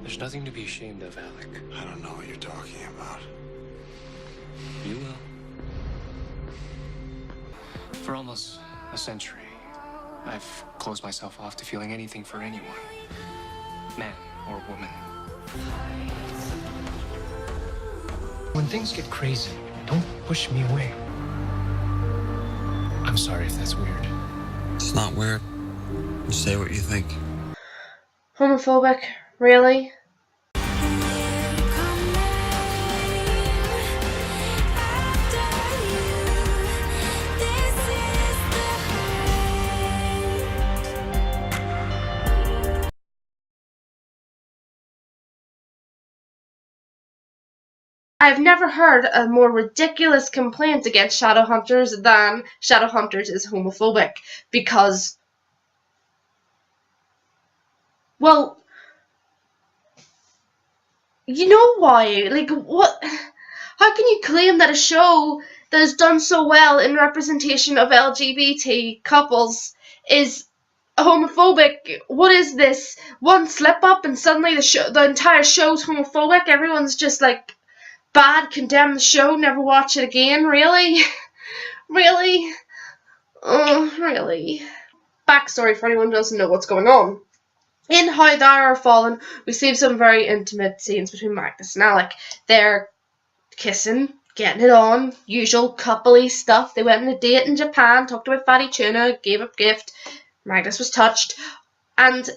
There's nothing to be ashamed of, Alec. I don't know what you're talking about. You will. For almost a century, I've closed myself off to feeling anything for anyone. Man or woman. When things get crazy, don't push me away. I'm sorry if that's weird. It's not weird. You say what you think. Homophobic? Really? I've never heard a more ridiculous complaint against Shadowhunters than Shadowhunters is homophobic. Because, well, you know why? Like, what? How can you claim that a show that has done so well in representation of LGBT couples is homophobic? What is this? One slip up and suddenly the entire show's homophobic? Everyone's just like, bad, condemn the show, never watch it again? Really? Really? Oh, really? Backstory for anyone who doesn't know what's going on. In How Thou Art Fallen, we see some very intimate scenes between Magnus and Alec. They're kissing, getting it on, usual coupley stuff. They went on a date in Japan, talked about fatty tuna, gave a gift. Magnus was touched. And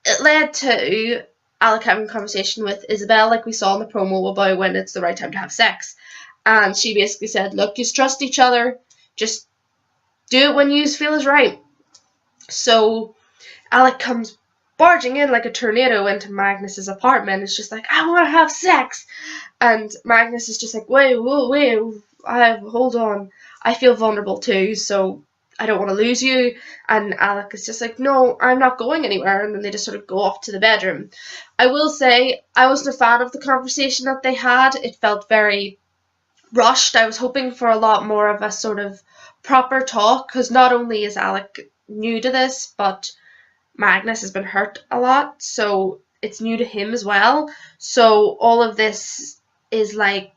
it led to Alec having a conversation with Isabel, like we saw in the promo, about when it's the right time to have sex. And she basically said, look, you trust each other, just do it when you feel is right. So Alec comes barging in like a tornado into Magnus's apartment. It's just like, I want to have sex. And Magnus is just like, wait, hold on. I feel vulnerable too, so I don't want to lose you. And Alec is just like, no, I'm not going anywhere. And then they just sort of go off to the bedroom. I will say, I wasn't a fan of the conversation that they had. It felt very rushed. I was hoping for a lot more of a sort of proper talk, because not only is Alec new to this, but Magnus has been hurt a lot, so it's new to him as well. So all of this is like,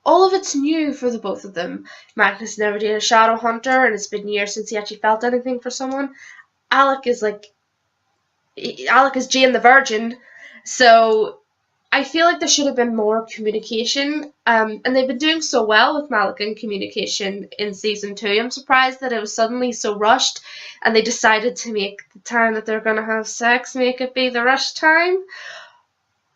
all of it's new for the both of them. Magnus never did a shadow hunter, and it's been years since he actually felt anything for someone. Alec is Jane the Virgin, so I feel like there should have been more communication, and they've been doing so well with Malec and communication in season 2. I'm surprised that it was suddenly so rushed, and they decided to make the time that they're going to have sex, make it be the rush time.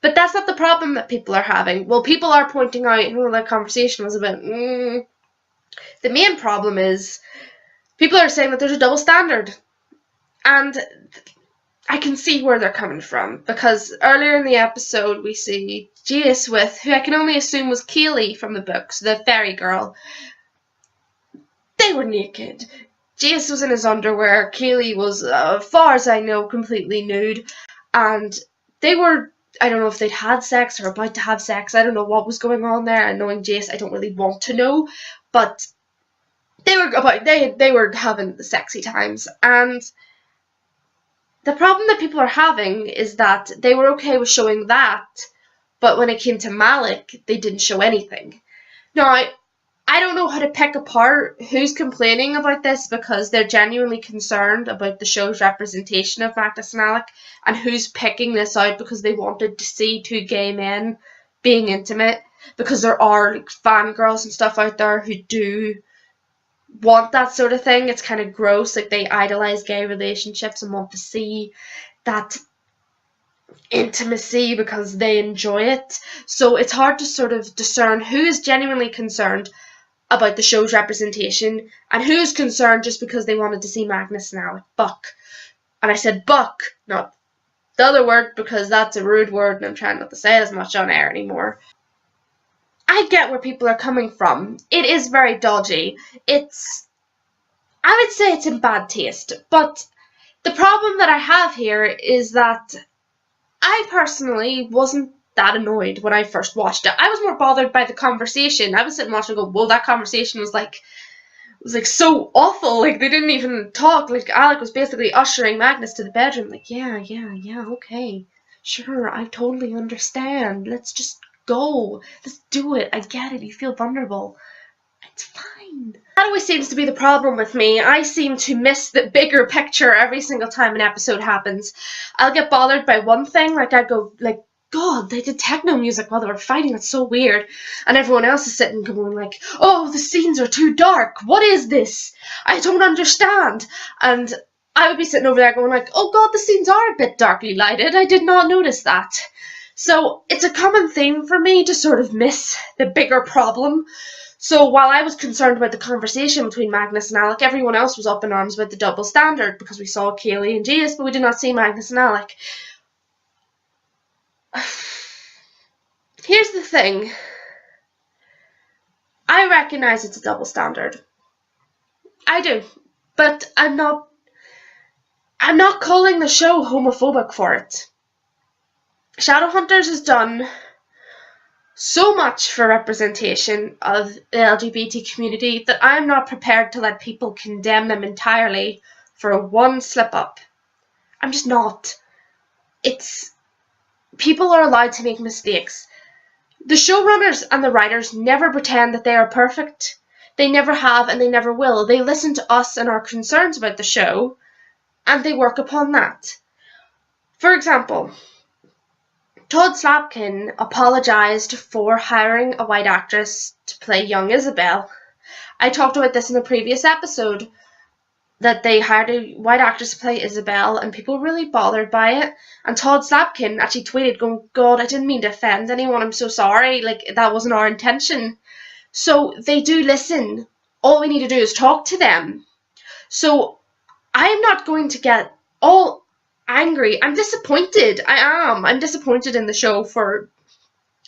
But that's not the problem that people are having. Well, people are pointing out, that conversation was a bit, The main problem is, people are saying that there's a double standard. And I can see where they're coming from, because earlier in the episode we see Jace with, who I can only assume was Kaylee from the books, the fairy girl. They were naked. Jace was in his underwear. Kaylee was, far as I know, completely nude. And they were, I don't know if they'd had sex or about to have sex. I don't know what was going on there. And knowing Jace, I don't really want to know. But they were having sexy times. And the problem that people are having is that they were okay with showing that, but when it came to Malec, they didn't show anything. Now, I don't know how to pick apart who's complaining about this because they're genuinely concerned about the show's representation of Magnus and Alec, and who's picking this out because they wanted to see two gay men being intimate, because there are fangirls and stuff out there who do want that sort of thing. It's kind of gross, like they idolize gay relationships and want to see that intimacy because they enjoy it. So it's hard to sort of discern who is genuinely concerned about the show's representation and who's concerned just because they wanted to see Magnus and Alec buck. And I said buck, not the other word, because that's a rude word and I'm trying not to say it as much on air anymore. I get where people are coming from. It is very dodgy. I would say it's in bad taste, but the problem that I have here is that I personally wasn't that annoyed when I first watched it. I was more bothered by the conversation. I was sitting watching and go, whoa, that conversation was like so awful. Like, they didn't even talk. Like, Alec was basically ushering Magnus to the bedroom. Like, yeah, okay. Sure, I totally understand. Let's just go. Let's do it. I get it. You feel vulnerable. It's fine. That always seems to be the problem with me. I seem to miss the bigger picture every single time an episode happens. I'll get bothered by one thing, like I go, like, God, they did techno music while they were fighting. That's so weird. And everyone else is sitting going like, oh, the scenes are too dark. What is this? I don't understand. And I would be sitting over there going like, oh God, the scenes are a bit darkly lighted. I did not notice that. So it's a common theme for me to sort of miss the bigger problem. So while I was concerned about the conversation between Magnus and Alec, everyone else was up in arms about the double standard because we saw Kaylee and Jace, but we did not see Magnus and Alec. Here's the thing. I recognise it's a double standard. I do. But I'm not calling the show homophobic for it. Shadowhunters has done so much for representation of the LGBT community that I'm not prepared to let people condemn them entirely for one slip up. I'm just not. People are allowed to make mistakes. The showrunners and the writers never pretend that they are perfect. They never have and they never will. They listen to us and our concerns about the show, and they work upon that. For example, Todd Slapkin apologised for hiring a white actress to play young Isabel. I talked about this in a previous episode, that they hired a white actress to play Isabel, and people were really bothered by it. And Todd Slapkin actually tweeted going, God, I didn't mean to offend anyone, I'm so sorry, like, that wasn't our intention. So they do listen. All we need to do is talk to them. So I'm not going to get all angry. I'm disappointed. I'm disappointed in the show for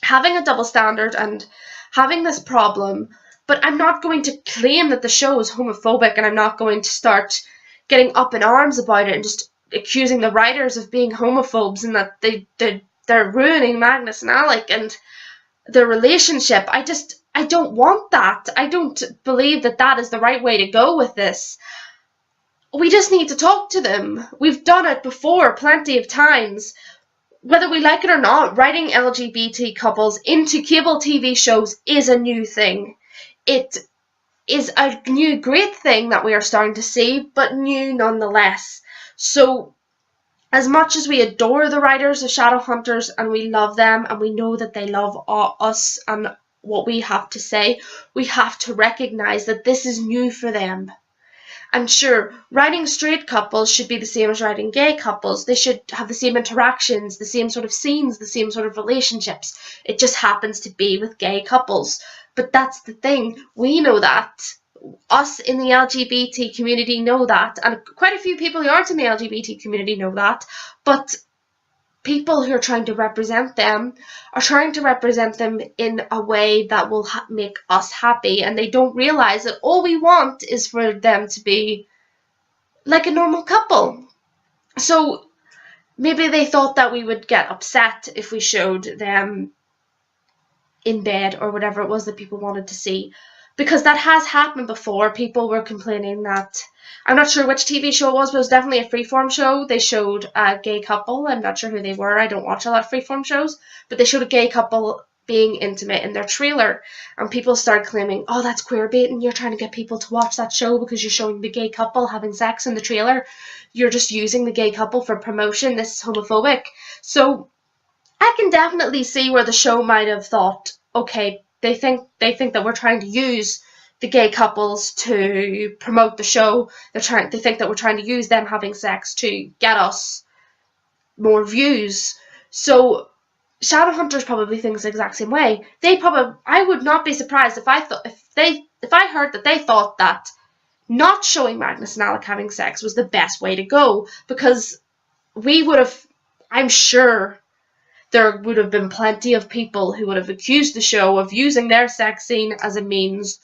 having a double standard and having this problem, but I'm not going to claim that the show is homophobic, and I'm not going to start getting up in arms about it and just accusing the writers of being homophobes and that they're ruining Magnus and Alec and their relationship. I don't want that. I don't believe that that is the right way to go with this. We just need to talk to them. We've done it before plenty of times. Whether we like it or not, writing LGBT couples into cable TV shows is a new thing. It is a new great thing that we are starting to see, but new nonetheless. So, as much as we adore the writers of Shadowhunters and we love them and we know that they love us and what we have to say, we have to recognise that this is new for them. And sure, writing straight couples should be the same as writing gay couples. They should have the same interactions, the same sort of scenes, the same sort of relationships. It just happens to be with gay couples. But that's the thing. We know that. Us in the LGBT community know that. And quite a few people who aren't in the LGBT community know that. But people who are trying to represent them are trying to represent them in a way that will make us happy, and they don't realize that all we want is for them to be like a normal couple. So maybe they thought that we would get upset if we showed them in bed or whatever it was that people wanted to see, because that has happened before. People were complaining that, I'm not sure which TV show it was, but it was definitely a Freeform show. They showed a gay couple. I'm not sure who they were. I don't watch a lot of Freeform shows, but they showed a gay couple being intimate in their trailer, and people started claiming, oh, that's queer baiting. You're trying to get people to watch that show because you're showing the gay couple having sex in the trailer. You're just using the gay couple for promotion. This is homophobic. So I can definitely see where the show might have thought, okay, they think that we're trying to use the gay couples to promote the show. They think that we're trying to use them having sex to get us more views. So Shadowhunters probably thinks the exact same way. I would not be surprised if I heard that they thought that not showing Magnus and Alec having sex was the best way to go, because I'm sure there would have been plenty of people who would have accused the show of using their sex scene as a means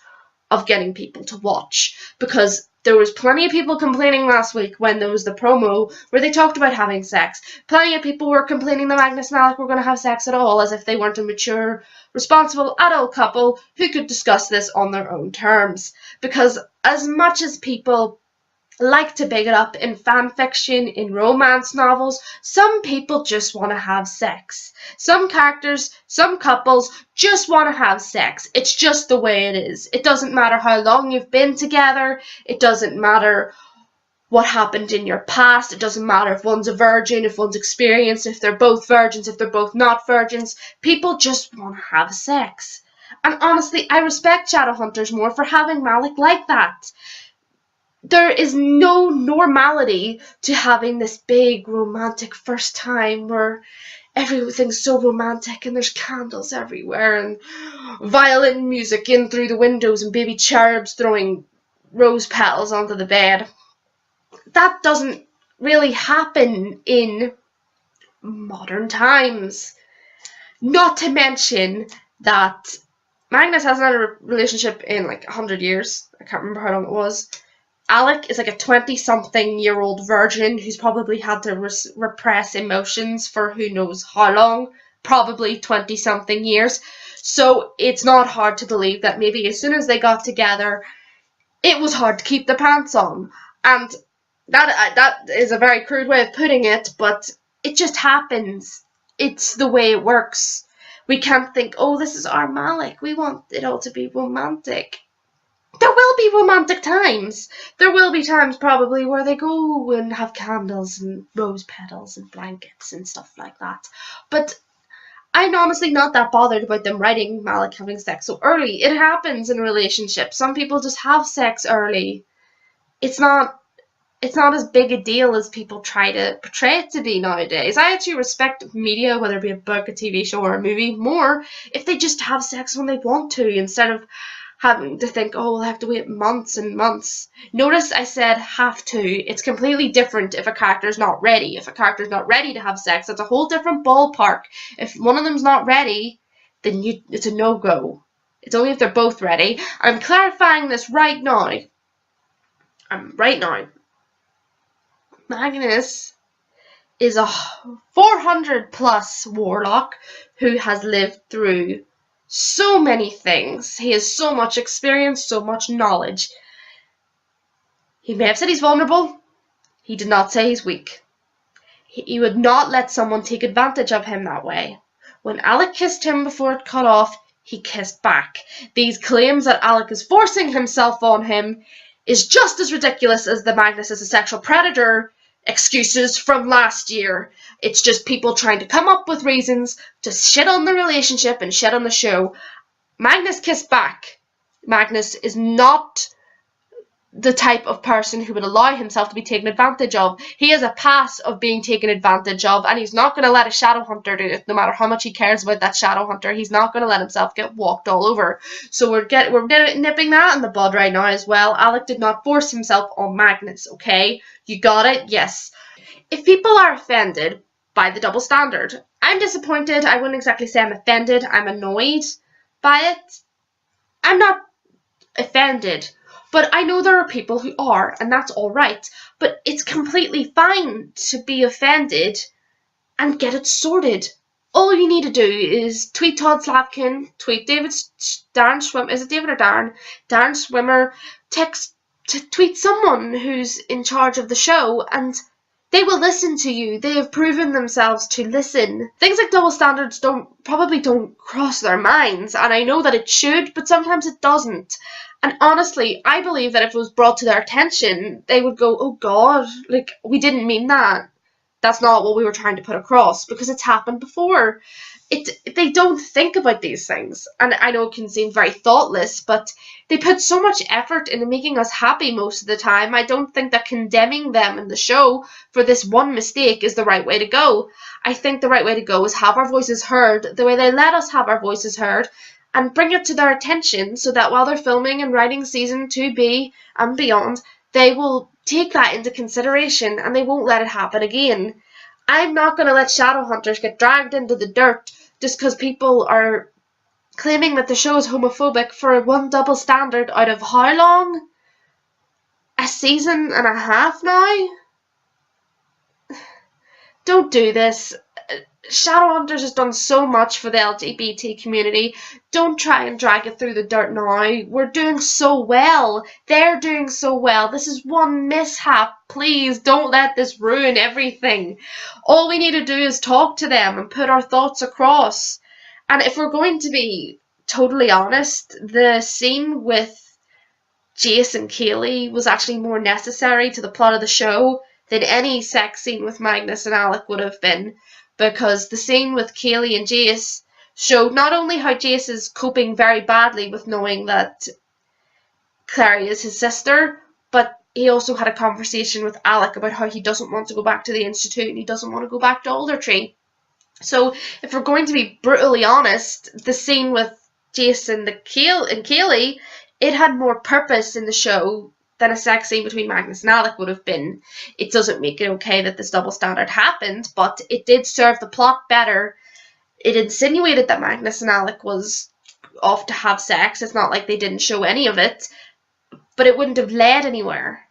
of getting people to watch, because there was plenty of people complaining last week when there was the promo where they talked about having sex. Plenty of people were complaining that Magnus and Alec were going to have sex at all, as if they weren't a mature, responsible adult couple who could discuss this on their own terms. Because as much as people like to big it up in fan fiction, in romance novels. Some people just want to have sex. Some characters, some couples just want to have sex. It's just the way it is. It doesn't matter how long you've been together. It doesn't matter what happened in your past. It doesn't matter if one's a virgin, if one's experienced, if they're both virgins, if they're both not virgins. People just want to have sex. And honestly, I respect Shadowhunters more for having Malec like that. There is no normality to having this big romantic first time where everything's so romantic and there's candles everywhere and violin music in through the windows and baby cherubs throwing rose petals onto the bed. That doesn't really happen in modern times. Not to mention that Magnus hasn't had a relationship in like 100 years. I can't remember how long it was. Alec is like a 20-something-year-old virgin who's probably had to repress emotions for who knows how long, probably 20-something years. So it's not hard to believe that maybe as soon as they got together, it was hard to keep the pants on. And that is a very crude way of putting it, but it just happens. It's the way it works. We can't think, oh, this is our Malec. We want it all to be romantic. There will be romantic times. There will be times probably where they go and have candles and rose petals and blankets and stuff like that. But I'm honestly not that bothered about them writing Malec having sex so early. It happens in relationships. Some people just have sex early. It's not as big a deal as people try to portray it to be nowadays. I actually respect media, whether it be a book, a TV show, or a movie, more if they just have sex when they want to, instead of having to think, oh, we'll have to wait months and months. Notice I said have to. It's completely different if a character's not ready. If a character's not ready to have sex, that's a whole different ballpark. If one of them's not ready, then it's a no-go. It's only if they're both ready. I'm clarifying this right now. Magnus is a 400 plus warlock who has lived through so many things. He has so much experience, so much knowledge. He may have said he's vulnerable. He did not say he's weak. He would not let someone take advantage of him that way. When Alec kissed him before it cut off, he kissed back. These claims that Alec is forcing himself on him is just as ridiculous as the Magnus is a sexual predator excuses from last year. It's just people trying to come up with reasons to shit on the relationship and shit on the show. Magnus kissed back. Magnus is not the type of person who would allow himself to be taken advantage of. He has a past of being taken advantage of, and he's not going to let a Shadowhunter do it, no matter how much he cares about that Shadowhunter. He's not going to let himself get walked all over. So we're nipping that in the bud right now as well. Alec did not force himself on Magnus, okay? You got it? Yes. If people are offended by the double standard, I'm disappointed. I wouldn't exactly say I'm offended. I'm annoyed by it. I'm not offended. But I know there are people who are, and that's alright. But it's completely fine to be offended and get it sorted. All you need to do is tweet Todd Slavkin, tweet Darren Swimmer, is it David or Darren? Darren Swimmer, tweet someone who's in charge of the show, and they will listen to you. They have proven themselves to listen. Things like double standards probably don't cross their minds, and I know that it should, but sometimes it doesn't. And honestly, I believe that if it was brought to their attention, they would go, oh God, like, we didn't mean that. That's not what we were trying to put across, because it's happened before. They don't think about these things. And I know it can seem very thoughtless, but they put so much effort into making us happy most of the time. I don't think that condemning them in the show for this one mistake is the right way to go. I think the right way to go is have our voices heard the way they let us have our voices heard, and bring it to their attention so that while they're filming and writing season 2B and beyond, they will take that into consideration and they won't let it happen again. I'm not going to let Shadowhunters get dragged into the dirt just because people are claiming that the show is homophobic for one double standard out of how long? A season and a half now? Don't do this. Shadowhunters has done so much for the LGBT community. Don't try and drag it through the dirt now. We're doing so well. They're doing so well. This is one mishap. Please don't let this ruin everything. All we need to do is talk to them and put our thoughts across. And if we're going to be totally honest, the scene with Jace and Kaylee was actually more necessary to the plot of the show than any sex scene with Magnus and Alec would have been, because the scene with Kaylee and Jace showed not only how Jace is coping very badly with knowing that Clary is his sister, but he also had a conversation with Alec about how he doesn't want to go back to the Institute and he doesn't want to go back to Aldertree. So if we're going to be brutally honest, the scene with Jason and Kaylee, it had more purpose in the show than a sex scene between Magnus and Alec would have been. It doesn't make it okay that this double standard happened, but it did serve the plot better. It insinuated that Magnus and Alec was off to have sex. It's not like they didn't show any of it, but it wouldn't have led anywhere.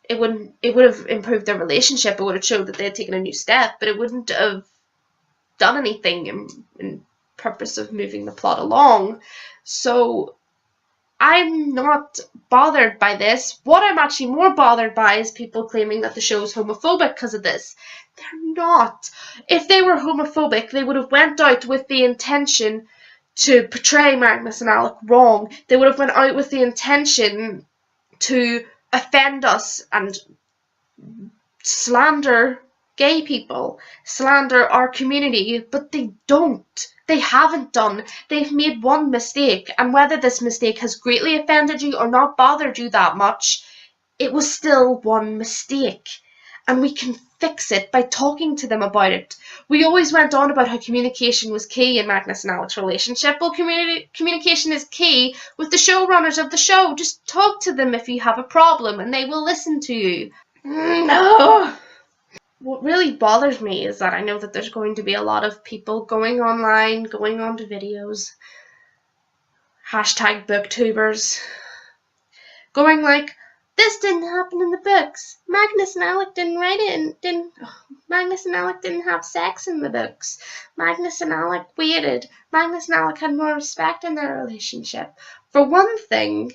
It would have improved their relationship. It would have showed that they had taken a new step, but it wouldn't have done anything in purpose of moving the plot along. So I'm not bothered by this. What I'm actually more bothered by is people claiming that the show's homophobic because of this. They're not. If they were homophobic, they would have went out with the intention to portray Magnus and Alec wrong. They would have went out with the intention to offend us and slander gay people, slander our community, but they don't. They haven't done. They've made one mistake, and whether this mistake has greatly offended you or not bothered you that much, it was still one mistake. And we can fix it by talking to them about it. We always went on about how communication was key in Magnus and Alec's relationship. Well, communication is key with the showrunners of the show. Just talk to them if you have a problem, and they will listen to you. No! What really bothers me is that I know that there's going to be a lot of people going online, going onto videos, hashtag booktubers, going like, this didn't happen in the books. Magnus and Alec didn't write it, and Magnus and Alec didn't have sex in the books. Magnus and Alec waited. Magnus and Alec had more respect in their relationship. For one thing,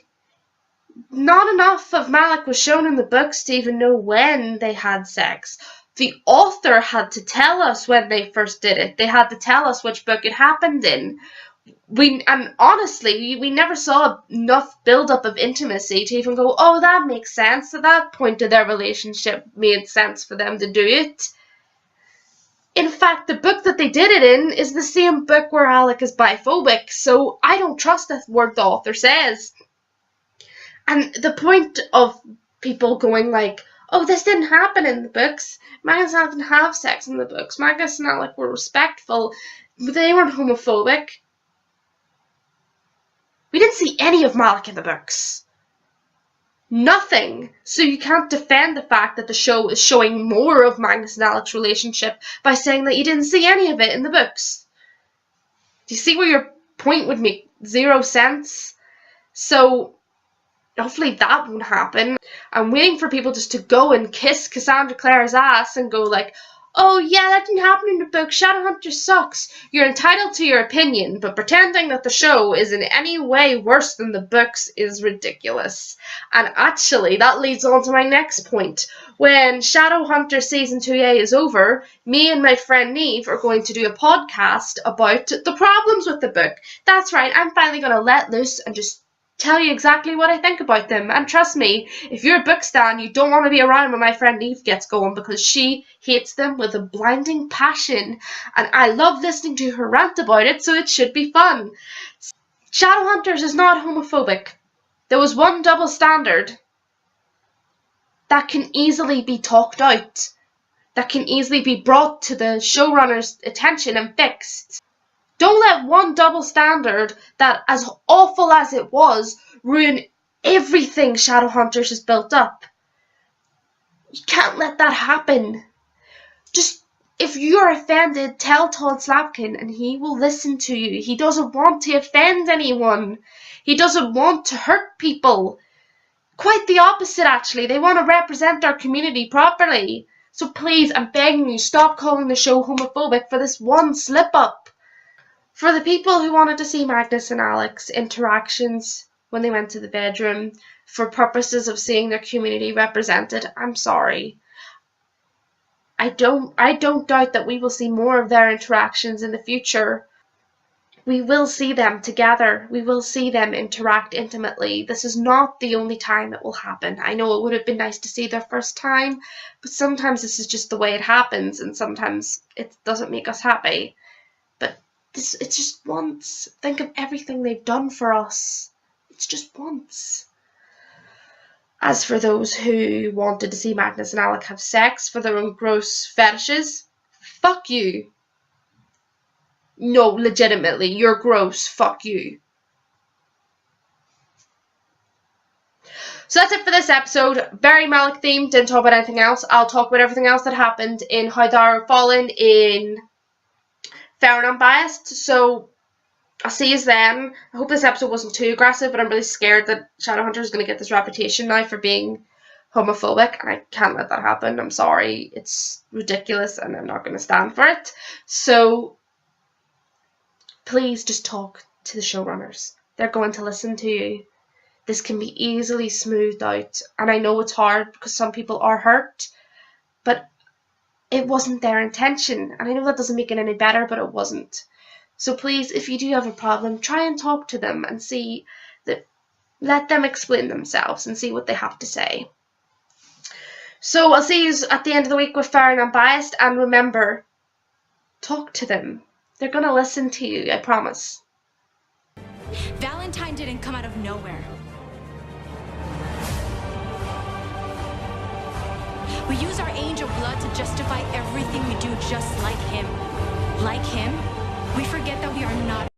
not enough of Malec was shown in the books to even know when they had sex. The author had to tell us when they first did it. They had to tell us which book it happened in. And honestly, we never saw enough build-up of intimacy to even go, oh, that makes sense. At that point of their relationship made sense for them to do it. In fact, the book that they did it in is the same book where Alec is biphobic, so I don't trust a word the author says. And the point of people going like, oh, this didn't happen in the books. Magnus and Alec didn't have sex in the books. Magnus and Alec were respectful. They weren't homophobic. We didn't see any of Malec in the books. Nothing. So you can't defend the fact that the show is showing more of Magnus and Alec's relationship by saying that you didn't see any of it in the books. Do you see where your point would make zero sense? So hopefully that won't happen. I'm waiting for people just to go and kiss Cassandra Clare's ass and go like, oh yeah, that didn't happen in the book. Shadowhunters sucks. You're entitled to your opinion, but pretending that the show is in any way worse than the books is ridiculous. And actually, that leads on to my next point. When Shadowhunters Season 2A is over, me and my friend Neve are going to do a podcast about the problems with the book. That's right, I'm finally going to let loose and just tell you exactly what I think about them. And trust me, if you're a book stan, you don't want to be around when my friend Neve gets going, because she hates them with a blinding passion, and I love listening to her rant about it, so it should be fun. Shadowhunters is not homophobic. There was one double standard that can easily be talked out, that can easily be brought to the showrunner's attention and fixed. Don't let one double standard that, as awful as it was, ruin everything Shadowhunters has built up. You can't let that happen. Just, if you're offended, tell Todd Slapkin and he will listen to you. He doesn't want to offend anyone. He doesn't want to hurt people. Quite the opposite, actually. They want to represent our community properly. So please, I'm begging you, stop calling the show homophobic for this one slip-up. For the people who wanted to see Magnus and Alec's interactions when they went to the bedroom for purposes of seeing their community represented, I'm sorry. I don't doubt that we will see more of their interactions in the future. We will see them together. We will see them interact intimately. This is not the only time it will happen. I know it would have been nice to see their first time, but sometimes this is just the way it happens, and sometimes it doesn't make us happy. But it's just once. Think of everything they've done for us. It's just once. As for those who wanted to see Magnus and Alec have sex for their own gross fetishes, fuck you. No, legitimately, you're gross. Fuck you. So that's it for this episode. Very Malec themed, didn't talk about anything else. I'll talk about everything else that happened in How Thou Art Fallen in Fair and Unbiased. So I'll see you then. I hope this episode wasn't too aggressive, but I'm really scared that Shadowhunters is going to get this reputation now for being homophobic, and I can't let that happen. I'm sorry. It's ridiculous, and I'm not going to stand for it. So please just talk to the showrunners. They're going to listen to you. This can be easily smoothed out, and I know it's hard because some people are hurt, but it wasn't their intention, and I know that doesn't make it any better, but it wasn't. So please, if you do have a problem, try and talk to them and see that. Let them explain themselves and see what they have to say. So I'll see you at the end of the week with Fair and Unbiased, and remember, talk to them. They're gonna listen to you, I promise. Valentine didn't come out of nowhere. We use our angel blood to justify everything we do just like him. Like him, we forget that we are not